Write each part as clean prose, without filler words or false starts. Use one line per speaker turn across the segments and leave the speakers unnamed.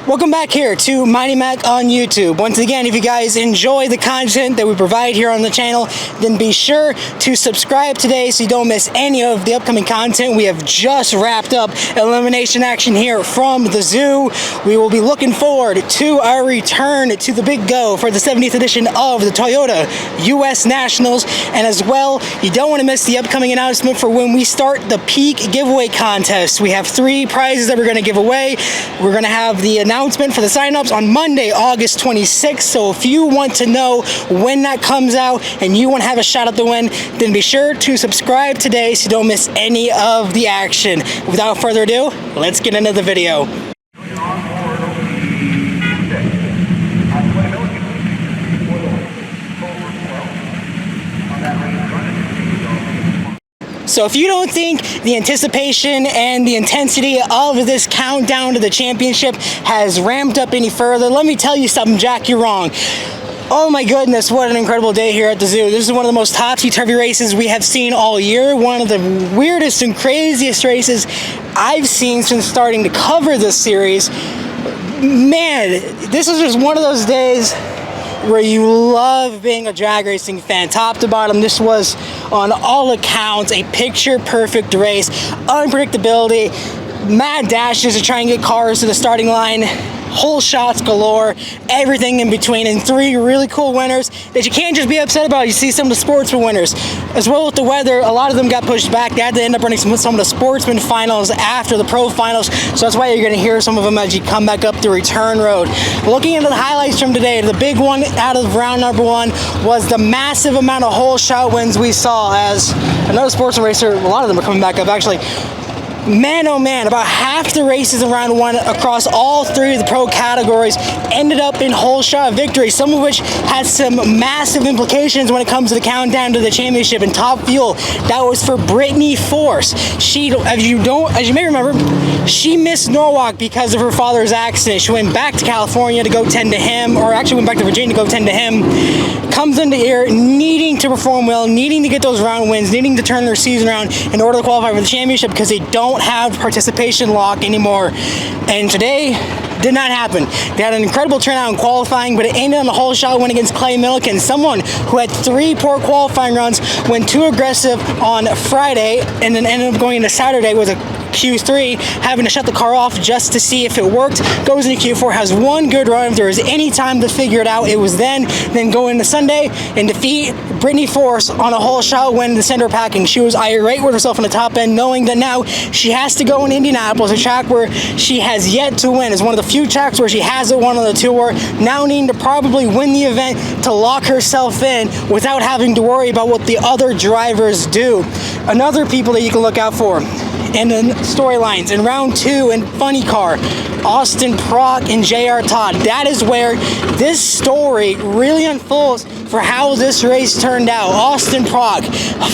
Welcome back here to Mighty Mac on YouTube. Once again, if you guys enjoy the content that we provide here on the channel, then be sure to subscribe today so you don't miss any of the upcoming content. We have just wrapped up elimination action here from the zoo. We will be looking forward to our return to the big go for the 70th edition of the Toyota US Nationals. And as well, you don't want to miss the upcoming announcement for when we start the peak giveaway contest. We have 3 prizes that we're going to give away. We're going to have the announcement for the sign-ups on Monday, August 26th. So if you want to know when that comes out and you want to have a shot at the win, then be sure to subscribe today so you don't miss any of the action. Without further ado, let's get into the video. So if you don't think the anticipation and the intensity of this countdown to the championship has ramped up any further, let me tell you something, Jack, you're wrong. Oh my goodness, what an incredible day here at the zoo. This is one of the most topsy-turvy races we have seen all year. One of the weirdest and craziest races I've seen since starting to cover this series. Man, this is just one of those days where you love being a drag racing fan. Top to bottom, this was on all accounts a picture-perfect race. Unpredictability, mad dashes to try and get cars to the starting line, whole shots galore, everything in between, and 3 really cool winners that you can't just be upset about. You see some of the sportsman winners. As well with the weather, a lot of them got pushed back. They had to end up running some of the sportsman finals after the pro finals, so that's why you're going to hear some of them as you come back up the return road. Looking into the highlights from today, the big one out of round number 1 was the massive amount of whole shot wins we saw, as another sportsman racer, a lot of them are coming back up actually. Man, oh man, about half the races in round 1 across all 3 of the pro categories ended up in whole shot victories, some of which had some massive implications when it comes to the countdown to the championship. And top fuel, that was for Brittany Force. She, as you may remember, she missed Norwalk because of her father's accident. She went back to California to go tend to him, or actually went back to Virginia to go tend to him. Comes into here needing to perform well, needing to get those round wins, needing to turn their season around in order to qualify for the championship, because they don't have participation lock anymore. And today did not happen. They had an incredible turnout in qualifying, but it ended on a whole shot win against Clay Milliken, someone who had 3 poor qualifying runs, went too aggressive on Friday, and then ended up going into Saturday with a Q3, having to shut the car off just to see if it worked. Goes into Q4, has 1 good run. If there was any time to figure it out, it was then go into Sunday and defeat Brittany Force on a whole shot win in the center packing. She was irate with herself on the top end, knowing that now she has to go in Indianapolis, a track where she has yet to win. It's one of the few tracks where she hasn't won on the tour, now needing to probably win the event to lock herself in without having to worry about what the other drivers do. Another people that you can look out for and then storylines in round 2 in funny car, Austin Prock and JR Todd. That is where this story really unfolds for how this race turned out. Austin Prock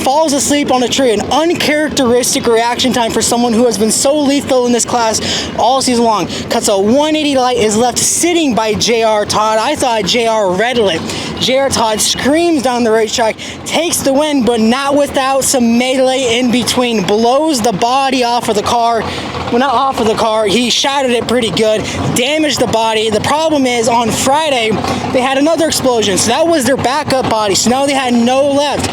falls asleep on a tree, an uncharacteristic reaction time for someone who has been so lethal in this class all season long. Cuts a 180 light, is left sitting by JR Todd. I thought JR red lit. JR Todd screams down the racetrack, takes the win, but not without some melee in between. Blows the body off of the car. Well, not off of the car. He shattered it pretty good. Damaged the body. The problem is, on Friday, they had another explosion. So that was their backup body. So now they had no left.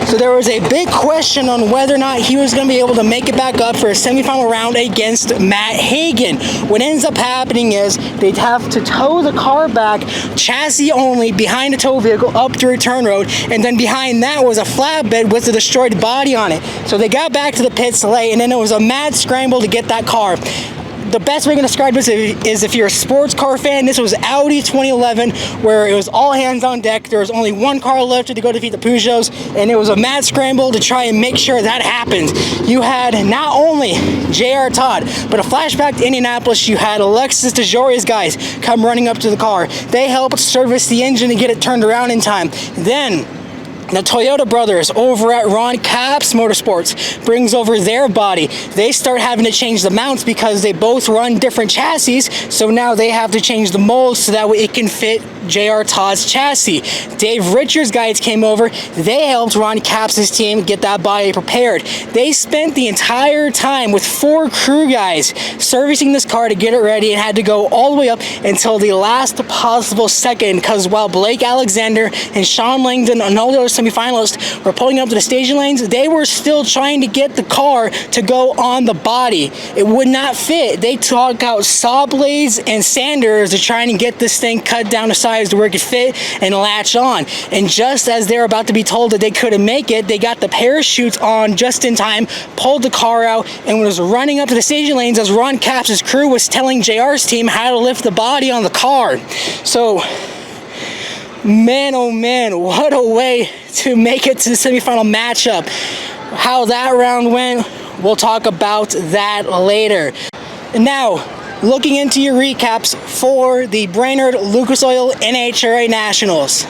So there was a big question on whether or not he was going to be able to make it back up for a semifinal round against Matt Hagan. What ends up happening is they'd have to tow the car back, chassis only, behind a tow vehicle up the return road, and then behind that was a flatbed with a destroyed body on it. So they got back to the pits late, and then it was a mad scramble to get that car. The best way I can describe this is if you're a sports car fan, this was Audi 2011, where it was all hands on deck. There was only 1 car left to go defeat the Peugeots, and it was a mad scramble to try and make sure that happened. You had not only JR Todd, but a flashback to Indianapolis, you had Alexis DeJoria's guys come running up to the car. They helped service the engine to get it turned around in time. Then The Toyota brothers over at Ron Capps Motorsports brings over their body. They start having to change the mounts because they both run different chassis, so now they have to change the molds so that way it can fit JR Todd's chassis. Dave Richards' guys came over. They helped Ron Capps' team get that body prepared. They spent the entire time with 4 crew guys servicing this car to get it ready and had to go all the way up until the last possible second, because while Blake Alexander and Sean Langdon and all the other semifinalists were pulling up to the staging lanes, they were still trying to get the car to go on the body. It would not fit. They took out saw blades and sanders to try and get this thing cut down to size to where it could fit and latch on. And just as they're about to be told that they couldn't make it, they got the parachutes on just in time, pulled the car out, and was running up to the staging lanes as Ron Capps' crew was telling JR's team how to lift the body on the car. So, man, oh man, what a way to make it to the semifinal matchup. How that round went, we'll talk about that later. And now, looking into your recaps for the Brainerd Lucas Oil NHRA Nationals.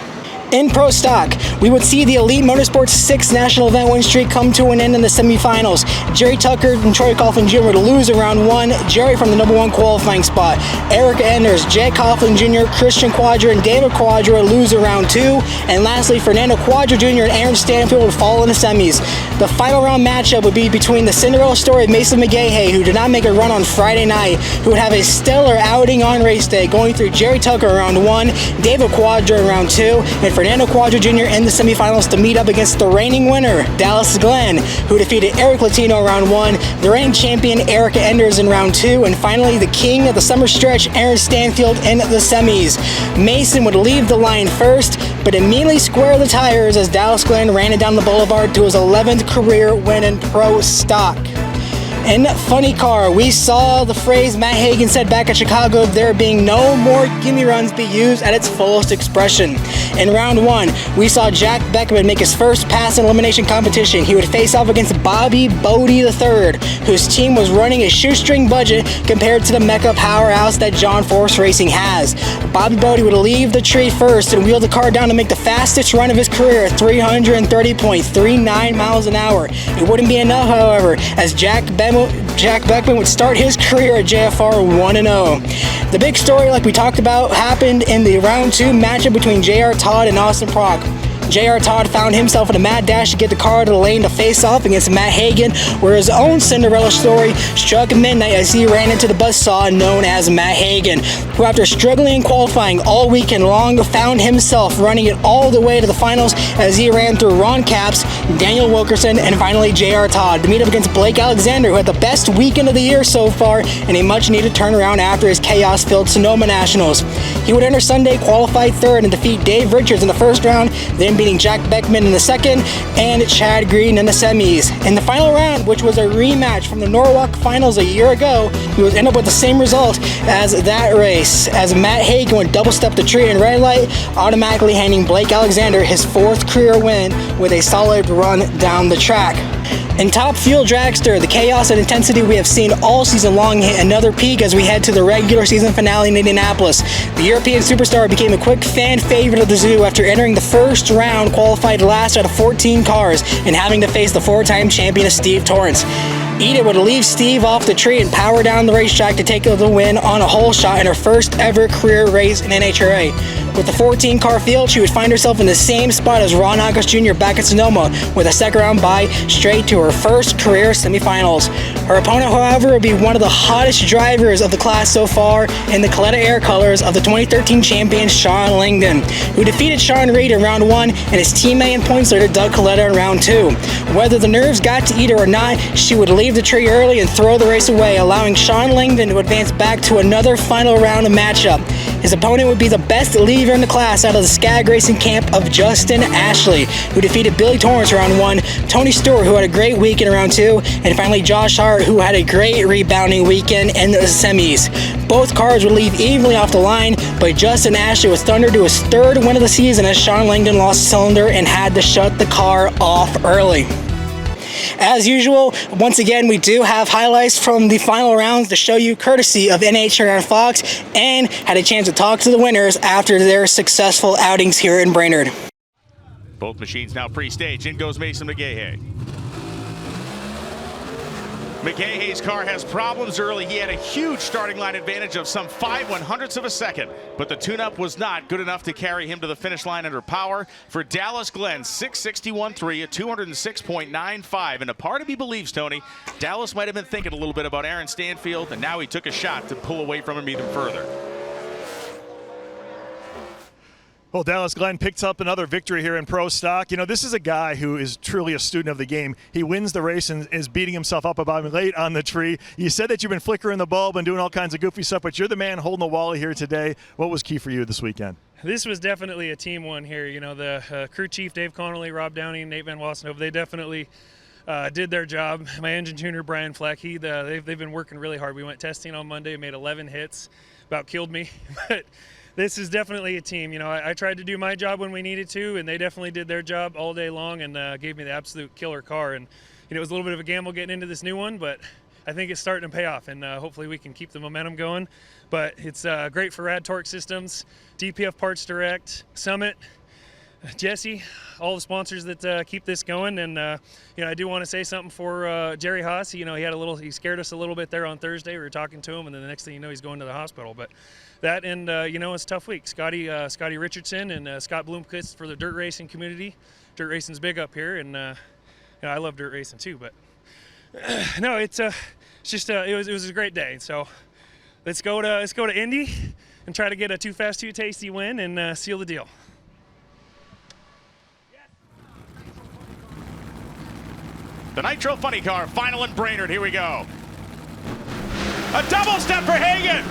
In Pro Stock, we would see the Elite Motorsports 6th national event win streak come to an end in the semifinals. Jerry Tucker and Troy Coughlin Jr. would lose in round 1, Jerry from the number 1 qualifying spot. Eric Enders, Jake Coughlin Jr., Christian Quadra, and David Quadra would lose in round 2. And lastly, Fernando Quadra Jr. and Aaron Stanfield would fall in the semis. The final round matchup would be between the Cinderella story of Mason McGahey, who did not make a run on Friday night, who would have a stellar outing on race day, going through Jerry Tucker in round 1, David Quadra in round 2, and Fernando Quadra Jr. in the semifinals to meet up against the reigning winner, Dallas Glenn, who defeated Eric Latino in round 1, the reigning champion, Erica Enders in round 2, and finally the king of the summer stretch, Aaron Stanfield in the semis. Mason would leave the line first, but immediately square the tires as Dallas Glenn ran it down the boulevard to his 11th career win in Pro Stock. In Funny Car, we saw the phrase Matt Hagan said back at Chicago, there being no more gimme runs, be used at its fullest expression. In round 1, we saw Jack Beckman make his first pass in elimination competition. He would face off against Bobby Bodie III, whose team was running a shoestring budget compared to the Mecca powerhouse that John Force Racing has. Bobby Bodie would leave the tree first and wheel the car down to make the fastest run of his career at 330.39 miles an hour. It wouldn't be enough, however, as Jack Beckman would start his career at JFR 1-0. The big story, like we talked about, happened in the round 2 matchup between JR Todd and Austin Prock. JR Todd found himself in a mad dash to get the car to the lane to face off against Matt Hagan, where his own Cinderella story struck midnight as he ran into the buzzsaw known as Matt Hagan, who after struggling in qualifying all weekend long found himself running it all the way to the finals as he ran through Ron Capps, Daniel Wilkerson, and finally JR Todd to meet up against Blake Alexander, who had the best weekend of the year so far and a much needed turnaround after his chaos-filled Sonoma Nationals. He would enter Sunday qualified 3rd and defeat Dave Richards in the first round, then beating Jack Beckman in the second and Chad Green in the semis. In the final round, which was a rematch from the Norwalk finals a year ago, he would end up with the same result as that race, as Matt Hagan would double step the tree in red light, automatically handing Blake Alexander his 4th career win with a solid run down the track. In Top Fuel Dragster, the chaos and intensity we have seen all season long hit another peak as we head to the regular season finale in Indianapolis. The European superstar became a quick fan favorite of the zoo after entering the first round, qualified last out of 14 cars, and having to face the 4-time champion of Steve Torrance. Edith would leave Steve off the tree and power down the racetrack to take the win on a hole shot in her first ever career race in NHRA. With the 14-car field, she would find herself in the same spot as Ron August Jr. back at Sonoma, with a second round bye straight to her first career semifinals. Her opponent, however, would be one of the hottest drivers of the class so far in the Coletta Air colors of the 2013 champion Sean Langdon, who defeated Sean Reed in round 1 and his teammate and points leader Doug Coletta in round 2. Whether the nerves got to Edith or not, she would leave the tree early and throw the race away, allowing Sean Langdon to advance back to another final round of matchup. His opponent would be the best leaver in the class out of the Skag Racing camp of Justin Ashley, who defeated Billy Torrance round 1, Tony Stewart, who had a great weekend in round 2, and finally Josh Hart, who had a great rebounding weekend in the semis. Both cars would leave evenly off the line, but Justin Ashley was thundered to his 3rd win of the season as Sean Langdon lost a cylinder and had to shut the car off early. As usual, once again, we do have highlights from the final rounds to show you, courtesy of NHRA Fox, and had a chance to talk to the winners after their successful outings here in Brainerd.
Both machines now pre-staged. In goes Mason McGahey. McGahey's car has problems early. He had a huge starting line advantage of some 5/100ths of a second, but the tune-up was not good enough to carry him to the finish line under power. For Dallas Glenn, 661.3, a 206.95, and a part of me believes, Tony, Dallas might have been thinking a little bit about Aaron Stanfield, and now he took a shot to pull away from him even further.
Well, Dallas Glenn picked up another victory here in pro stock. You know, this is a guy who is truly a student of the game. He wins the race and is beating himself up about late on the tree. You said that you've been flickering the bulb and doing all kinds of goofy stuff, but you're the man holding the wally here today. What was key for you this weekend?
This was definitely a team one here. You know, the crew chief, Dave Connolly, Rob Downey, Nate Van Wassenhoven, they definitely did their job. My engine tuner, Brian Fleck, they've been working really hard. We went testing on Monday, made 11 hits, about killed me. But this is definitely a team. You know, I tried to do my job when we needed to, and they definitely did their job all day long and gave me the absolute killer car. And you know, it was a little bit of a gamble getting into this new one, but I think it's starting to pay off, and hopefully we can keep the momentum going. But it's great for Rad Torque Systems, DPF Parts Direct, Summit, Jesse, all the sponsors that keep this going. And you know, I do want to say something for Jerry Haas. You know, he scared us a little bit there on Thursday. We were talking to him, and then the next thing you know, he's going to the hospital. But that, and you know, it's a tough week. Scotty Richardson and Scott Bloomquist for the dirt racing community. Dirt racing's big up here, and you know, I love dirt racing too. But no, it's just it was a great day. So let's go to Indy and try to get a too fast, too tasty win and seal the deal.
The Nitro Funny Car final in Brainerd. Here we go. A double step for Hagan.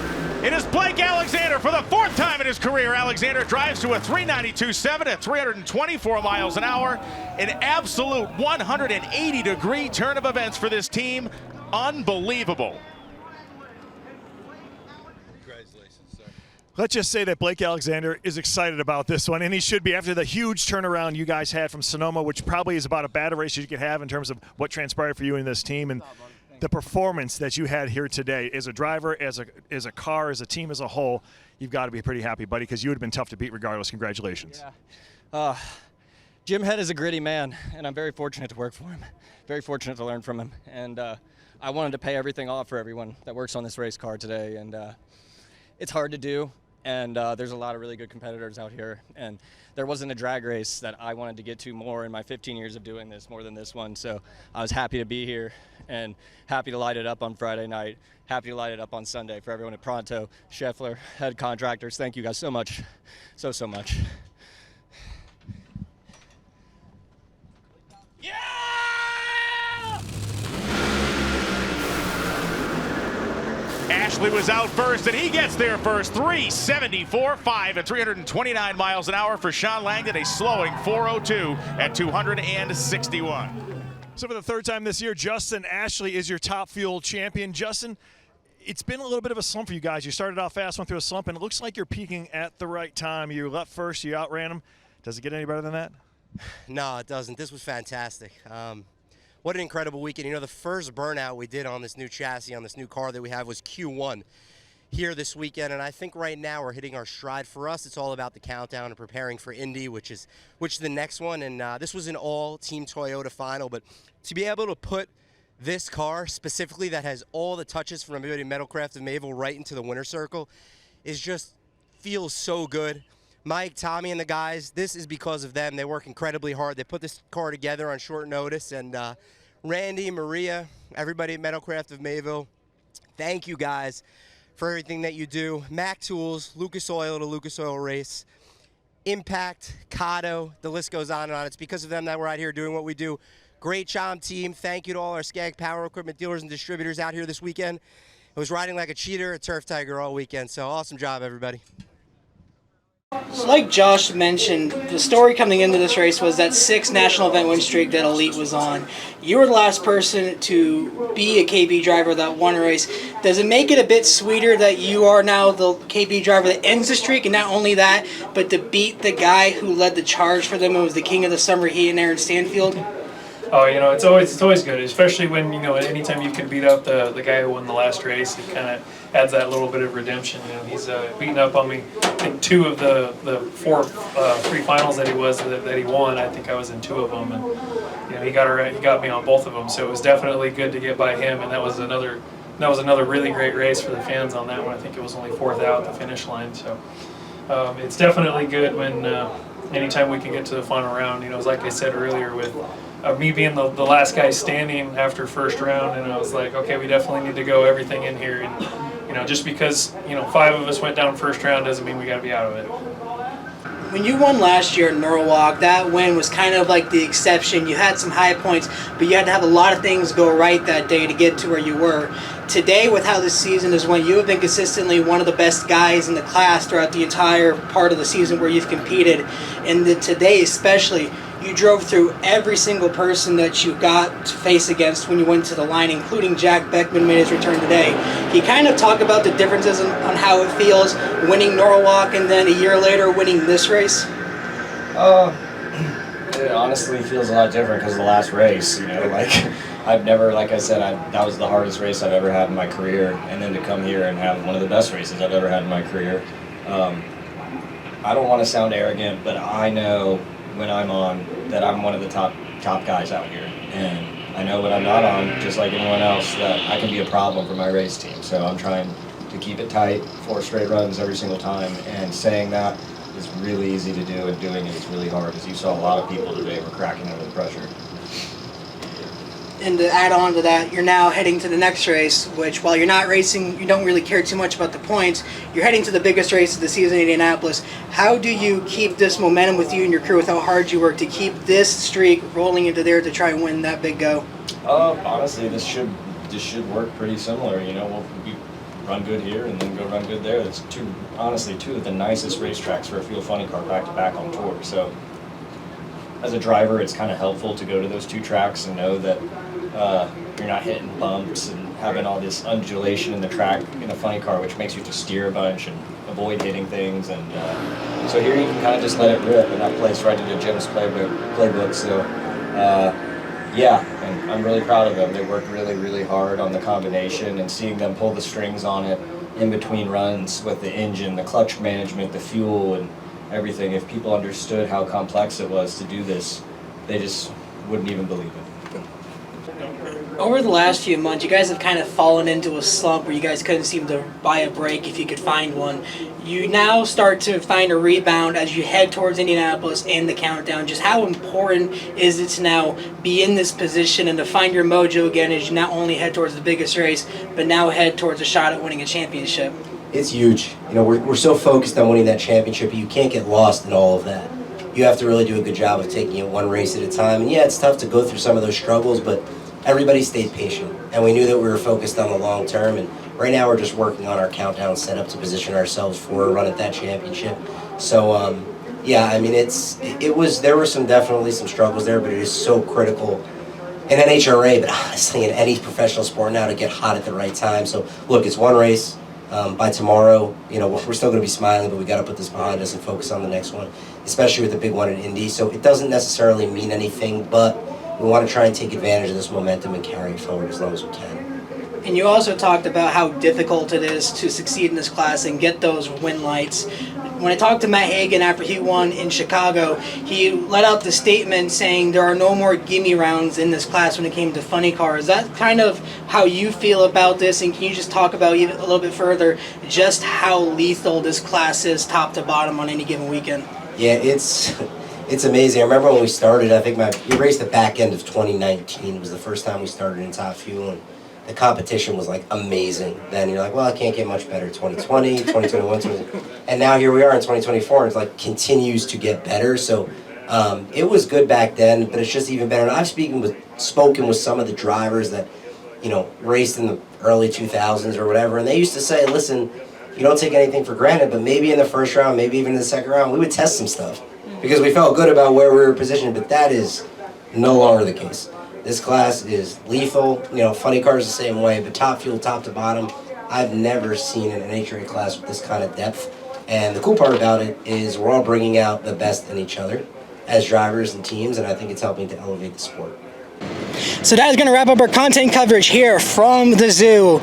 It is Blake Alexander for the fourth time in his career. Alexander drives to a 392.7 at 324 miles an hour. An absolute 180-degree turn of events for this team. Unbelievable.
Let's just say that Blake Alexander is excited about this one, and he should be after the huge turnaround you guys had from Sonoma, which probably is about as bad a race as you could have in terms of what transpired for you in this team. And the performance that you had here today as a driver, as a car, as a team as a whole, you've got to be pretty happy, buddy, because you would have been tough to beat regardless. Congratulations.
Yeah. Jim Head is a gritty man, and I'm very fortunate to work for him, very fortunate to learn from him. And I wanted to pay everything off for everyone that works on this race car today, and it's hard to do. And there's a lot of really good competitors out here. And there wasn't a drag race that I wanted to get to more in my 15 years of doing this, more than this one. So I was happy to be here and happy to light it up on Friday night, happy to light it up on Sunday for everyone at Pronto, Scheffler, head contractors. Thank you guys so much, so much.
Yeah! Ashley was out first, and he gets there first. 374.5 at 329 miles an hour for Sean Langdon, a slowing 402 at 261.
So for the third time this year, Justin Ashley is your Top Fuel champion. Justin, it's been a little bit of a slump for you guys. You started off fast, went through a slump, and it looks like you're peaking at the right time. You left first, you outran him. Does it get any better than that?
No, it doesn't. This was fantastic. What an incredible weekend. You know, the first burnout we did on this new chassis, on this new car that we have, was Q1 here this weekend. And I think right now we're hitting our stride. For us, it's all about the countdown and preparing for Indy, which is the next one. And this was an all-team Toyota final. But to be able to put this car specifically that has all the touches from everybody Metalcraft and Mayville right into the winner's circle is just feels so good. Mike, Tommy, and the guys, this is because of them. They work incredibly hard. They put this car together on short notice. And Randy, Maria, everybody at Metalcraft of Mayville, thank you guys for everything that you do. Mac Tools, Lucas Oil to Lucas Oil Race, Impact, Cotto, the list goes on and on. It's because of them that we're out here doing what we do. Great job, team. Thank you to all our Skag Power Equipment dealers and distributors out here this weekend. I was riding like a cheater, a turf tiger all weekend, so awesome job, everybody.
Like Josh mentioned, the story coming into this race was that 6 national event win streak that Elite was on. You were the last person to be a KB driver that won a race. Does it make it a bit sweeter that you are now the KB driver that ends the streak, and not only that, but to beat the guy who led the charge for them and was the king of the summer heat and Aaron Stanfield?
Oh, you know, it's always good, especially when, you know, anytime you can beat out the guy who won the last race, it kind of adds that little bit of redemption. You know, he's beaten up on me. I think 2 of the 3 finals that he won. I think I was in 2 of them, and you know, he got me on both of them. So it was definitely good to get by him, and that was another really great race for the fans on that one. I think it was only 4th out at the finish line. So it's definitely good when anytime we can get to the final round. You know, like I said earlier, with me being the last guy standing after first round, and I was like, okay, we definitely need to go everything in here. And you know, just because 5 of us went down first round doesn't mean we got to be out of it.
When you won last year in Norwalk, that win was kind of like the exception. You had some high points, but you had to have a lot of things go right that day to get to where you were. Today, with how this season is went, you have been consistently one of the best guys in the class throughout the entire part of the season where you've competed. And today especially, you drove through every single person that you got to face against when you went to the line, including Jack Beckman made his return today. Can you kind of talk about the differences on how it feels winning Norwalk and then a year later winning this race?
It honestly feels a lot different because of the last race. You know, like I've never, like I said, that was the hardest race I've ever had in my career, and then to come here and have one of the best races I've ever had in my career. I don't want to sound arrogant, but I know when I'm on that I'm one of the top guys out here, and I know when I'm not on, just like anyone else, that I can be a problem for my race team. So I'm trying to keep it tight, 4 straight runs every single time, and saying that is really easy to do, and doing it is really hard, as you saw a lot of people today were cracking under the pressure.
And to add on to that, you're now heading to the next race, which while you're not racing, you don't really care too much about the points. You're heading to the biggest race of the season in Indianapolis. How do you keep this momentum with you and your crew, with how hard you work to keep this streak rolling into there to try and win that big go?
Honestly, this should work pretty similar. You know, we run good here and then go run good there. That's honestly two of the nicest racetracks for a fuel funny car back-to-back on tour. So as a driver, it's kind of helpful to go to those 2 tracks and know that you're not hitting bumps and having all this undulation in the track in a funny car, which makes you have to steer a bunch and avoid hitting things. And so here you can kind of just let it rip, and that plays right into Jim's playbook. So yeah, and I'm really proud of them. They worked really, really hard on the combination, and seeing them pull the strings on it in between runs with the engine, the clutch management, the fuel, and everything. If people understood how complex it was to do this, they just wouldn't even believe it.
Over the last few months, you guys have kind of fallen into a slump where you guys couldn't seem to buy a break if you could find one. You now start to find a rebound as you head towards Indianapolis and the countdown. Just how important is it to now be in this position and to find your mojo again as you not only head towards the biggest race, but now head towards a shot at winning a championship?
It's huge. You know, we're so focused on winning that championship, you can't get lost in all of that. You have to really do a good job of taking it one race at a time. And yeah, it's tough to go through some of those struggles, but everybody stayed patient, and we knew that we were focused on the long term. And right now we're just working on our countdown setup to position ourselves for a run at that championship. So yeah, I mean, there were definitely some struggles there, but it is so critical in NHRA, but honestly in any professional sport now, to get hot at the right time. So look, it's one race. By tomorrow, you know, we're still going to be smiling, but we got to put this behind us and focus on the next one, especially with the big one in Indy. So it doesn't necessarily mean anything, but we want to try and take advantage of this momentum and carry it forward as long as we can.
And you also talked about how difficult it is to succeed in this class and get those win lights. When I talked to Matt Hagan after he won in Chicago, he let out the statement saying there are no more gimme rounds in this class when it came to funny cars. Is that kind of how you feel about this? And can you just talk about even a little bit further just how lethal this class is top to bottom on any given weekend?
Yeah, it's amazing. I remember when we started, I think we raced the back end of 2019. It was the first time we started in Top Fuel, and the competition was like amazing. Then you're like, well, it can't get much better. 2020, 2021, and now here we are in 2024, and it's like continues to get better. So it was good back then, but it's just even better. And I've spoken with some of the drivers that, you know, raced in the early 2000s or whatever, and they used to say, listen, you don't take anything for granted, but maybe in the first round, maybe even in the second round, we would test some stuff because we felt good about where we were positioned, but that is no longer the case. This class is lethal. You know, funny cars the same way, but Top Fuel, top to bottom, I've never seen an NHRA class with this kind of depth. And the cool part about it is we're all bringing out the best in each other as drivers and teams, and I think it's helping to elevate the sport.
So that is going to wrap up our content coverage here from the zoo.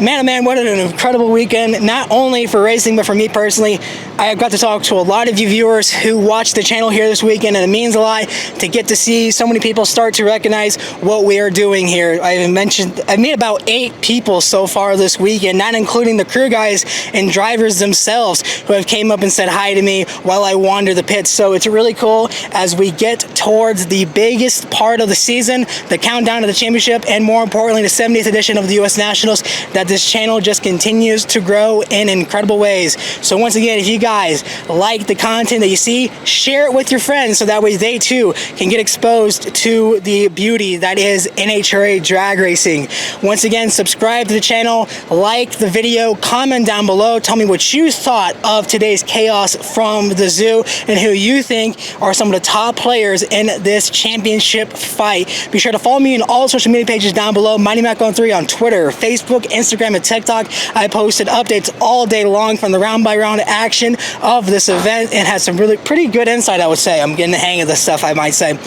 Man, oh man, what an incredible weekend, not only for racing, but for me personally. I got to talk to a lot of you viewers who watched the channel here this weekend, and it means a lot to get to see so many people start to recognize what we are doing here. I've met about 8 people so far this weekend, not including the crew guys and drivers themselves who have came up and said hi to me while I wander the pits. So it's really cool as we get towards the biggest part of the season, the countdown to the championship, and more importantly, the 70th edition of the U.S. Nationals, that this channel just continues to grow in incredible ways. So once again, if you guys like the content that you see, share it with your friends so that way they too can get exposed to the beauty that is NHRA drag racing. Once again, subscribe to the channel, like the video, comment down below, tell me what you thought of today's chaos from the zoo and who you think are some of the top players in this championship fight. Be sure to follow me on all social media pages down below, MightyMac13 on Twitter, Facebook, Instagram, and TikTok. I posted updates all day long from the round-by-round action of this event and had some really pretty good insight, I would say. I'm getting the hang of this stuff, I might say.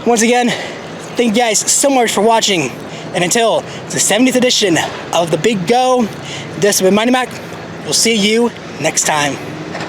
Once again, thank you guys so much for watching, and until the 70th edition of The Big Go, this has been Mighty Mac. We'll see you next time.